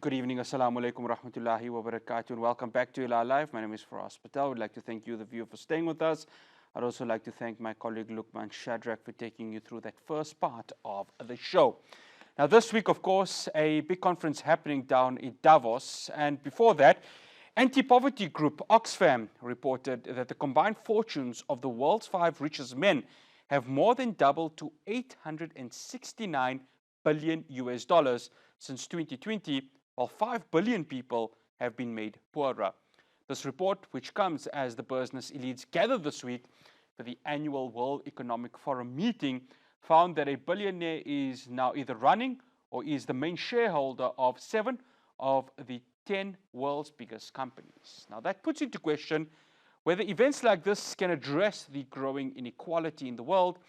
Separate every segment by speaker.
Speaker 1: Good evening, Assalamu alaikum rahmatullahi wa barakatuh, and welcome back to Hilaal Live. My name is Faraz Patel. I would like to thank you, the viewer, for staying with us. I'd also like to thank my colleague Lukman Shadrach for taking you through that first part of the show. Now, this week, of course, a big conference happening down in Davos, and before that, anti-poverty group Oxfam reported that the combined fortunes of the world's 5 richest men have more than doubled to 869 billion US dollars since 2020, while 5 billion people have been made poorer. This report, which comes as the business elites gather this week for the annual World Economic Forum meeting, found that a billionaire is now either running or is the main shareholder of 7 of the 10 world's biggest companies. Now, that puts into question whether events like this can address the growing inequality in the world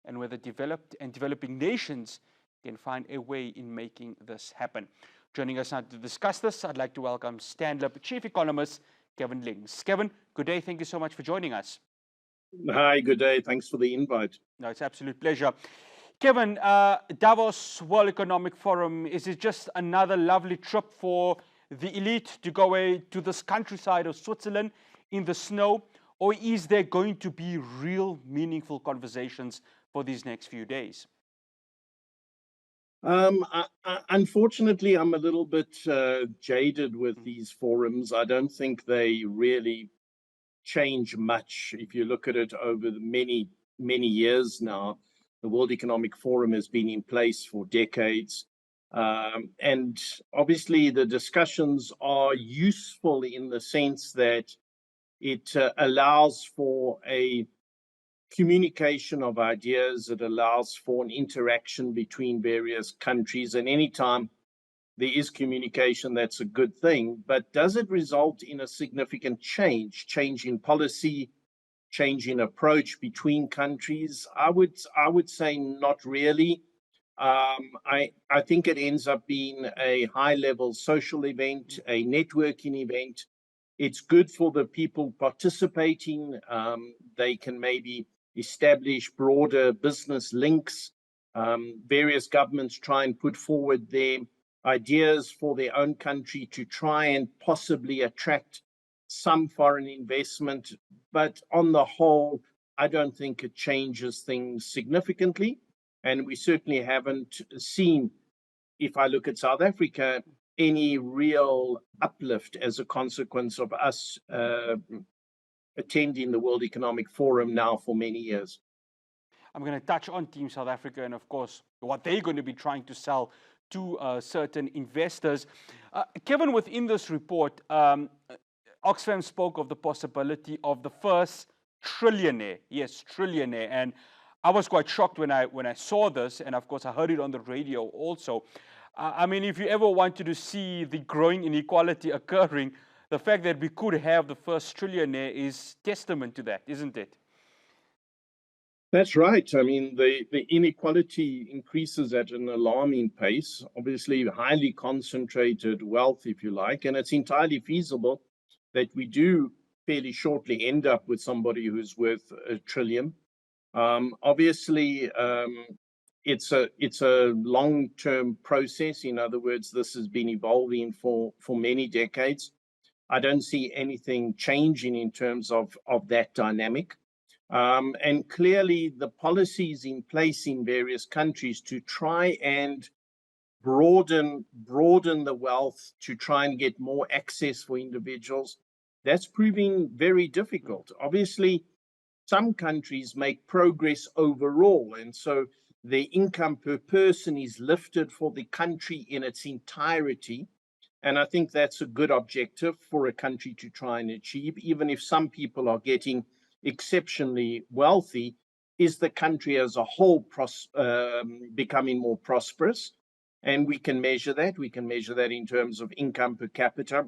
Speaker 1: and whether developed and developing nations can find a way in making this happen. Joining us now to discuss this, I'd like to welcome Stanlib Chief Economist Kevin Lings. Kevin, good day. Thank you so much for joining us.
Speaker 2: Hi, good day. Thanks for the invite.
Speaker 1: No, it's an absolute pleasure. Kevin, Davos World Economic Forum, is it just another lovely trip for the elite to go away to this countryside of Switzerland in the snow, or is there going to be real meaningful conversations for these next few days?
Speaker 2: Unfortunately, I'm a little bit jaded with these forums. I don't think they really change much. If you look at it over many, many years now, the World Economic Forum has been in place for decades. And obviously, the discussions are useful in the sense that it allows for a communication of ideas. It allows for an interaction between various countries. And anytime there is communication, that's a good thing. But does it result in a significant change in policy, change in approach between countries? I would say not really. I think it ends up being a high-level social event, a networking event. It's good for the people participating. They can maybe establish broader business links. Various governments try and put forward their ideas for their own country to try and possibly attract some foreign investment. But on the whole, I don't think it changes things significantly. And we certainly haven't seen, if I look at South Africa, any real uplift as a consequence of us attending the World Economic Forum now for many years.
Speaker 1: I'm going to touch on Team South Africa and, of course, what they're going to be trying to sell to certain investors. Kevin, within this report, Oxfam spoke of the possibility of the first trillionaire. Yes, trillionaire. And I was quite shocked when I saw this, and of course I heard it on the radio also. I mean, if you ever wanted to see the growing inequality occurring, the fact that we could have the first trillionaire is testament to that, isn't it?
Speaker 2: That's right. I mean, the inequality increases at an alarming pace, obviously highly concentrated wealth, if you like, and it's entirely feasible that we do fairly shortly end up with somebody who's worth $1 trillion. Obviously, it's a long-term process. In other words, this has been evolving for many decades. I don't see anything changing in terms of that dynamic. And clearly, the policies in place in various countries to try and broaden the wealth, to try and get more access for individuals, that's proving very difficult. Obviously, some countries make progress overall, and so the income per person is lifted for the country in its entirety. And I think that's a good objective for a country to try and achieve, even if some people are getting exceptionally wealthy. Is the country as a whole becoming more prosperous? And we can measure that. We can measure that in terms of income per capita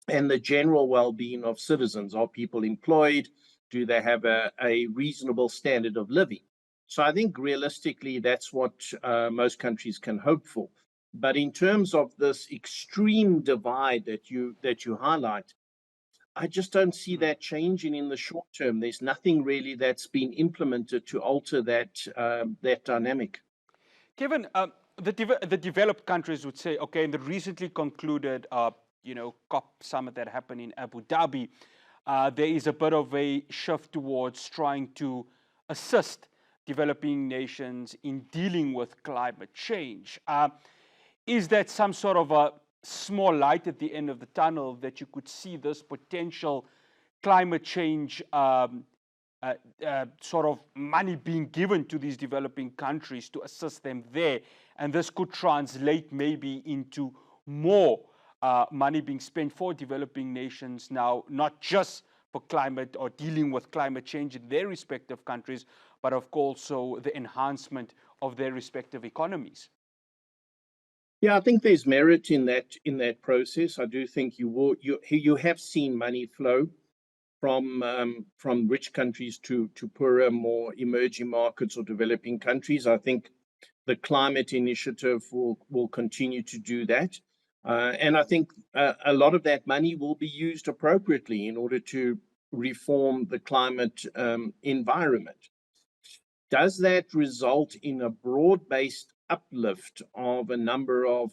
Speaker 2: and the general well-being of citizens. Are people employed? Do they have a reasonable standard of living? So I think realistically, that's what most countries can hope for. But in terms of this extreme divide that you highlight, I just don't see that changing in the short term. There's nothing really that's been implemented to alter that dynamic.
Speaker 1: Kevin, the developed countries would say, okay, in the recently concluded, COP summit that happened in Abu Dhabi, there is a bit of a shift towards trying to assist developing nations in dealing with climate change. Is that some sort of a small light at the end of the tunnel that you could see this potential climate change sort of money being given to these developing countries to assist them there, and this could translate maybe into more money being spent for developing nations now, not just for climate or dealing with climate change in their respective countries, but of course also the enhancement of their respective economies?
Speaker 2: Yeah, I think there's merit in that process. I do think you have seen money flow from rich countries to poorer, more emerging markets or developing countries. I think the climate initiative will continue to do that. And I think a lot of that money will be used appropriately in order to reform the climate environment. Does that result in a broad-based uplift of a number of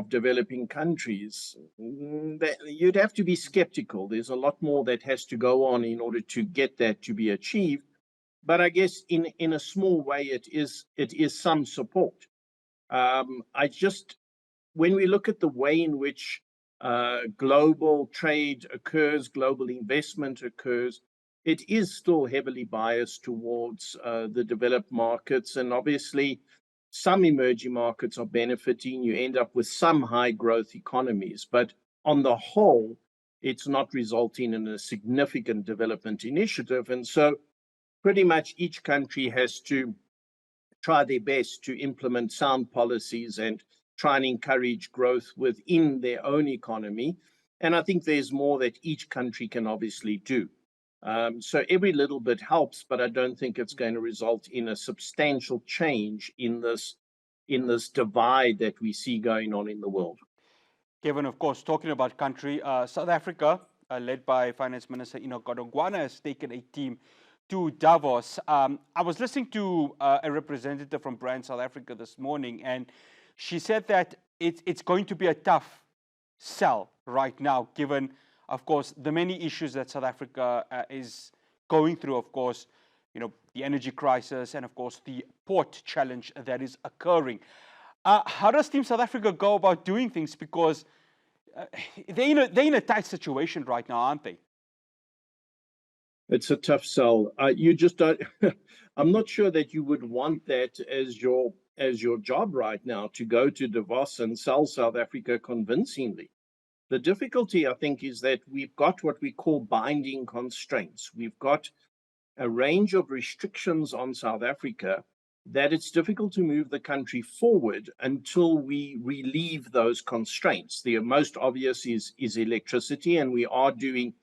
Speaker 2: developing countries? You'd have to be skeptical. There's a lot more that has to go on in order to get that to be achieved. But I guess in a small way, it is some support. When we look at the way in which global trade occurs, global investment occurs, it is still heavily biased towards the developed markets. And obviously, some emerging markets are benefiting. You end up with some high growth economies. But on the whole, it's not resulting in a significant development initiative. And so pretty much each country has to try their best to implement sound policies and try and encourage growth within their own economy. And I think there's more that each country can obviously do. So every little bit helps, but I don't think it's going to result in a substantial change in this divide that we see going on in the world.
Speaker 1: Kevin, of course, talking about country, South Africa, led by Finance Minister Enoch Godongwana, has taken a team to Davos. I was listening to a representative from Brand South Africa this morning, and she said that it's going to be a tough sell right now, given, of course, the many issues that South Africa is going through, of course, the energy crisis and, of course, the port challenge that is occurring. How does Team South Africa go about doing things? Because they're in a tight situation right now, aren't they?
Speaker 2: It's a tough sell. You just don't. I'm not sure that you would want that as your job right now, to go to Davos and sell South Africa convincingly. The difficulty, I think, is that we've got what we call binding constraints. We've got a range of restrictions on South Africa that it's difficult to move the country forward until we relieve those constraints. The most obvious is electricity, and we are doing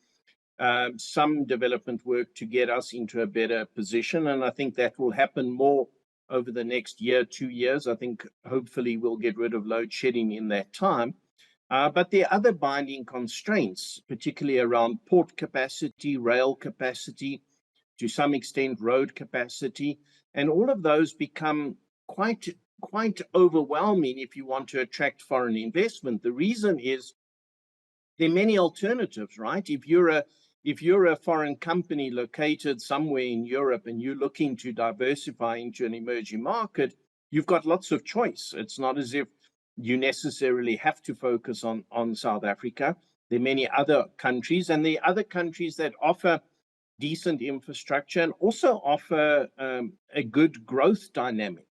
Speaker 2: some development work to get us into a better position. And I think that will happen more over the next year, 2 years. I think hopefully we'll get rid of load shedding in that time. But there are other binding constraints, particularly around port capacity, rail capacity, to some extent road capacity. And all of those become quite overwhelming if you want to attract foreign investment. The reason is there are many alternatives, right? If you're a foreign company located somewhere in Europe and you're looking to diversify into an emerging market, you've got lots of choice. It's not as if you necessarily have to focus on South Africa. There are many other countries, and there are other countries that offer decent infrastructure and also offer a good growth dynamic.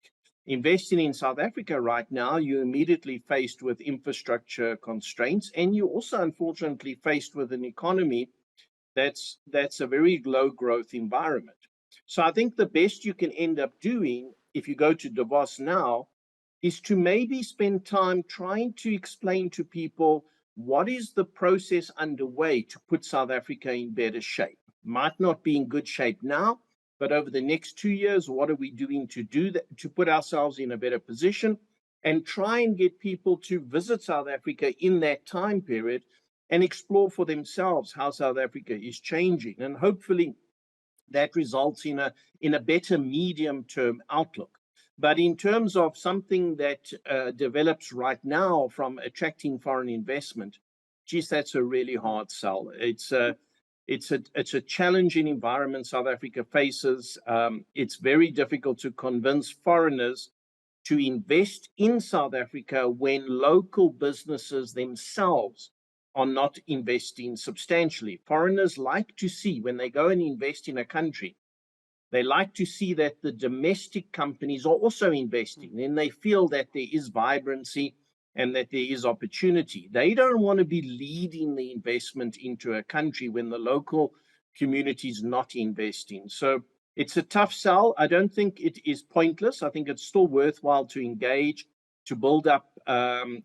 Speaker 2: Investing in South Africa right now, you're immediately faced with infrastructure constraints, and you're also unfortunately faced with an economy that's a very low growth environment. So I think the best you can end up doing if you go to Davos now is to maybe spend time trying to explain to people what is the process underway to put South Africa in better shape. Might not be in good shape now, but over the next 2 years, what are we doing to do that, to put ourselves in a better position, and try and get people to visit South Africa in that time period and explore for themselves how South Africa is changing. And hopefully that results in a better medium-term outlook. But in terms of something that develops right now from attracting foreign investment, geez, that's a really hard sell. It's a challenging environment South Africa faces. It's very difficult to convince foreigners to invest in South Africa when local businesses themselves are not investing substantially. Foreigners like to see, when they go and invest in a country, they like to see that the domestic companies are also investing, and they feel that there is vibrancy and that there is opportunity. They don't want to be leading the investment into a country when the local community is not investing. So it's a tough sell. I don't think it is pointless. I think it's still worthwhile to engage, to build up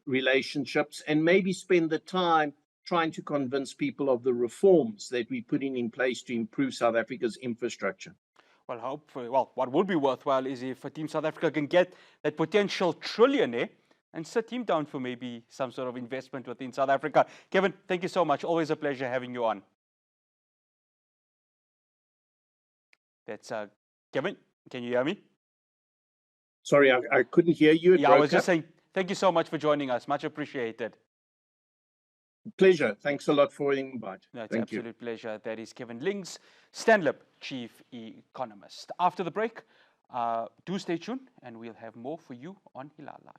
Speaker 2: relationships, and maybe spend the time trying to convince people of the reforms that we're putting in place to improve South Africa's infrastructure.
Speaker 1: Well, hopefully, what would be worthwhile is if Team South Africa can get that potential trillionaire and sit him down for maybe some sort of investment within South Africa. Kevin, thank you so much. Always a pleasure having you on. That's Kevin, can you hear me?
Speaker 2: Sorry, I couldn't hear you.
Speaker 1: Yeah, I was just saying, thank you so much for joining us. Much appreciated.
Speaker 2: Pleasure. Thanks a lot for the invite.
Speaker 1: No, it's an absolute pleasure. That is Kevin Lings, Stanlib Chief Economist. After the break, do stay tuned and we'll have more for you on Hilaal Live.